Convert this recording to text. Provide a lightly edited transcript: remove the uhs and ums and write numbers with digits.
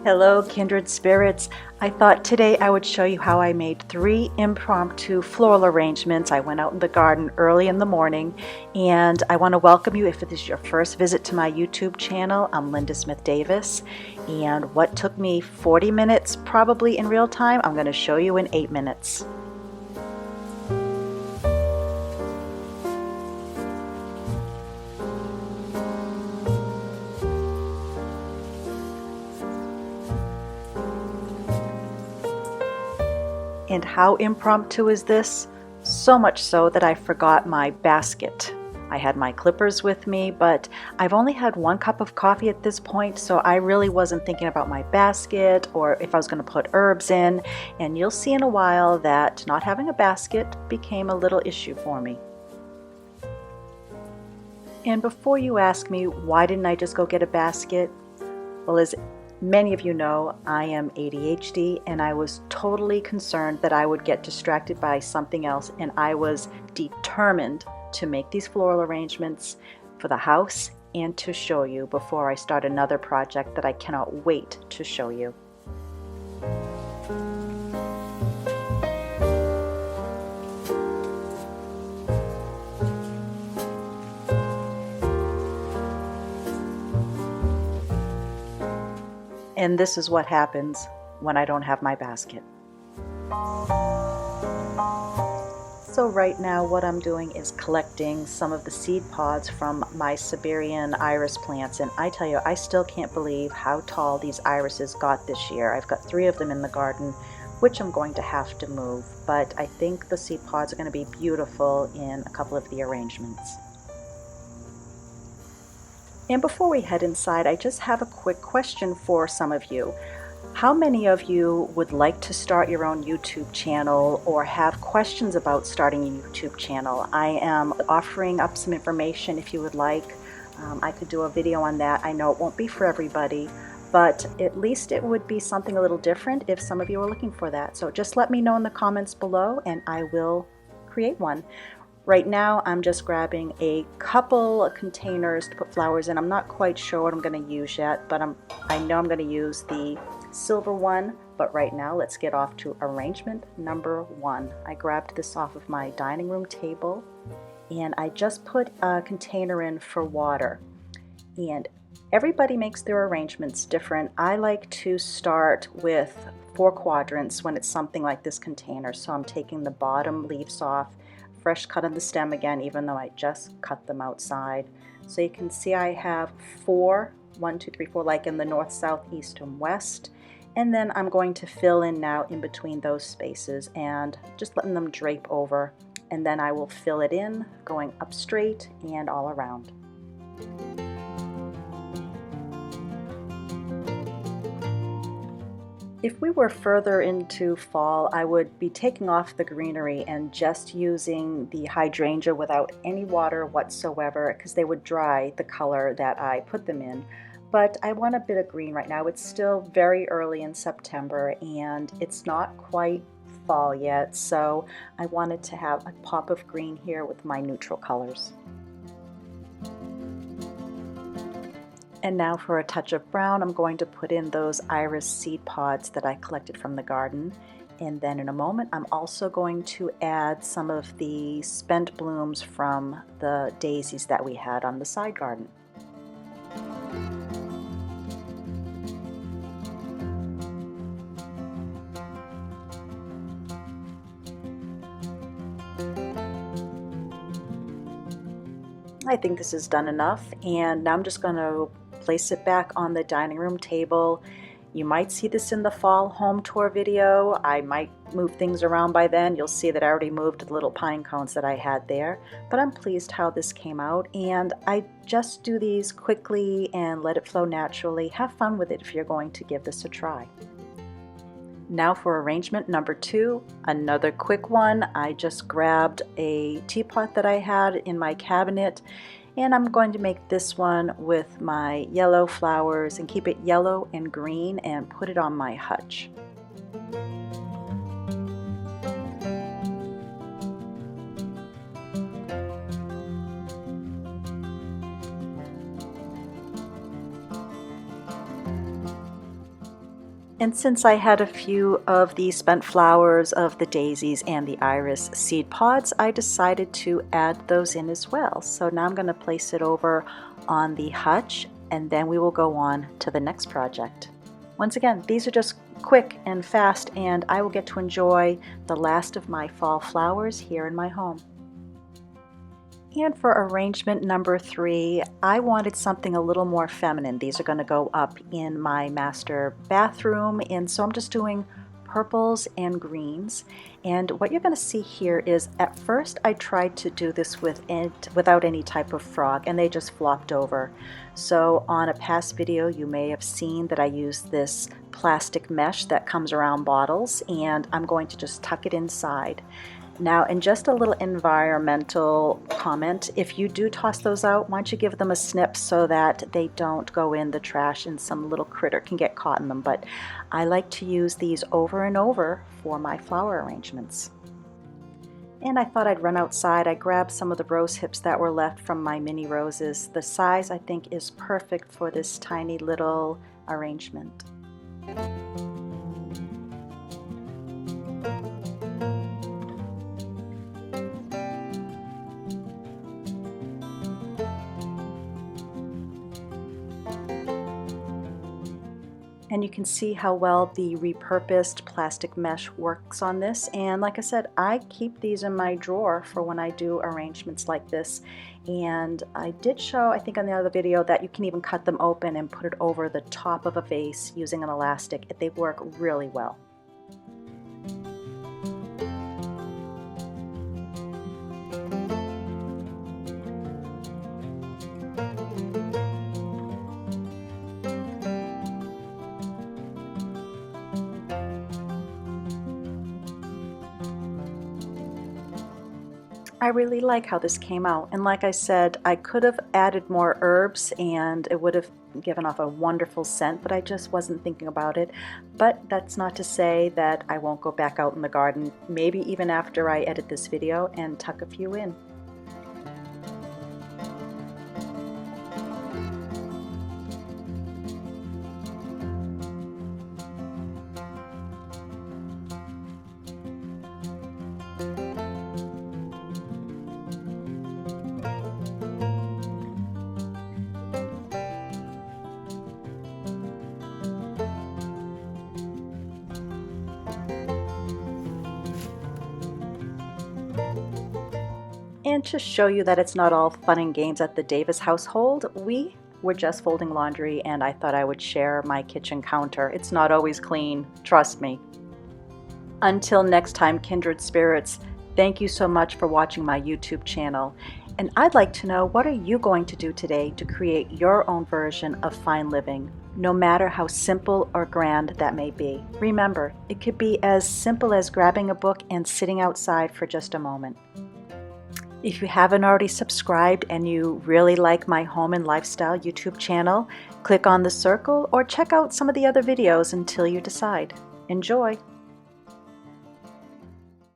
Hello, kindred spirits. I thought today I would show you how I made 3 impromptu floral arrangements. I went out in the garden early in the morning, and I want to welcome you if this is your first visit to my YouTube channel. I'm Linda Smith Davis, and what took me 40 minutes probably in real time, I'm going to show you in 8 minutes. And how impromptu is this? So much so that I forgot my basket. I had my clippers with me, but I've only had 1 cup of coffee at this point, so I really wasn't thinking about my basket or if I was going to put herbs in. And you'll see in a while that not having a basket became a little issue for me. And before you ask me, why didn't I just go get a basket? Well, as many of you know, I am ADHD, and I was totally concerned that I would get distracted by something else, and I was determined to make these floral arrangements for the house and to show you before I start another project that I cannot wait to show you. And this is what happens when I don't have my basket. So right now what I'm doing is collecting some of the seed pods from my Siberian iris plants, and I tell you, I still can't believe how tall these irises got this year. I've got 3 of them in the garden, which I'm going to have to move, but I think the seed pods are going to be beautiful in a couple of the arrangements. And before we head inside, I just have a quick question for some of you. How many of you would like to start your own YouTube channel or have questions about starting a YouTube channel? I am offering up some information if you would like. I could do a video on that. I know it won't be for everybody, but at least it would be something a little different if some of you are looking for that. So just let me know in the comments below and I will create one. Right now I'm just grabbing a couple of containers to put flowers in. I'm not quite sure what I'm going to use yet, but I know I'm going to use the silver one. But right now let's get off to arrangement number 1. I grabbed this off of my dining room table and I just put a container in for water. And everybody makes their arrangements different. I like to start with 4 quadrants when it's something like this container. So I'm taking the bottom leaves off, fresh cut of the stem again, even though I just cut them outside. So you can see I have 4, 1, 2, 3, 4, like in the north, south, east, and west. And then I'm going to fill in now in between those spaces and just letting them drape over. And then I will fill it in, going up straight and all around. If we were further into fall, I would be taking off the greenery and just using the hydrangea without any water whatsoever, because they would dry the color that I put them in. But I want a bit of green right now. It's still very early in September and it's not quite fall yet, so I wanted to have a pop of green here with my neutral colors. And now for a touch of brown, I'm going to put in those iris seed pods that I collected from the garden. And then in a moment, I'm also going to add some of the spent blooms from the daisies that we had on the side garden. I think this is done enough, and now I'm just going to place it back on the dining room table. You might see this in the fall home tour video. I might move things around by then. You'll see that I already moved the little pine cones that I had there, but I'm pleased how this came out, and I just do these quickly and let it flow naturally. Have fun with it if you're going to give this a try. Now for arrangement number 2, another quick one. I just grabbed a teapot that I had in my cabinet, and I'm going to make this one with my yellow flowers and keep it yellow and green and put it on my hutch. And since I had a few of the spent flowers of the daisies and the iris seed pods, I decided to add those in as well. So now I'm going to place it over on the hutch, and then we will go on to the next project. Once again, these are just quick and fast, and I will get to enjoy the last of my fall flowers here in my home. And for arrangement number 3, I wanted something a little more feminine. These are going to go up in my master bathroom, and so I'm just doing purples and greens. And what you're going to see here is, at first I tried to do this without any type of frog, and they just flopped over. So on a past video you may have seen that I used this plastic mesh that comes around bottles, and I'm going to just tuck it inside. Now, and just a little environmental comment, if you do toss those out, why don't you give them a snip so that they don't go in the trash and some little critter can get caught in them. But I like to use these over and over for my flower arrangements. And I thought I'd run outside. I grabbed some of the rose hips that were left from my mini roses. The size, I think, is perfect for this tiny little arrangement. And you can see how well the repurposed plastic mesh works on this. And like I said, I keep these in my drawer for when I do arrangements like this. And I did show, I think on the other video, that you can even cut them open and put it over the top of a vase using an elastic. They work really well. I really like how this came out, and like I said, I could have added more herbs and it would have given off a wonderful scent, but I just wasn't thinking about it. But that's not to say that I won't go back out in the garden, maybe even after I edit this video, and tuck a few in. And to show you that it's not all fun and games at the Davis household, we were just folding laundry and I thought I would share my kitchen counter. It's not always clean, trust me. Until next time, kindred spirits, thank you so much for watching my YouTube channel. And I'd like to know, what are you going to do today to create your own version of fine living, no matter how simple or grand that may be? Remember, it could be as simple as grabbing a book and sitting outside for just a moment. If you haven't already subscribed and you really like my home and lifestyle YouTube channel, click on the circle or check out some of the other videos until you decide. Enjoy!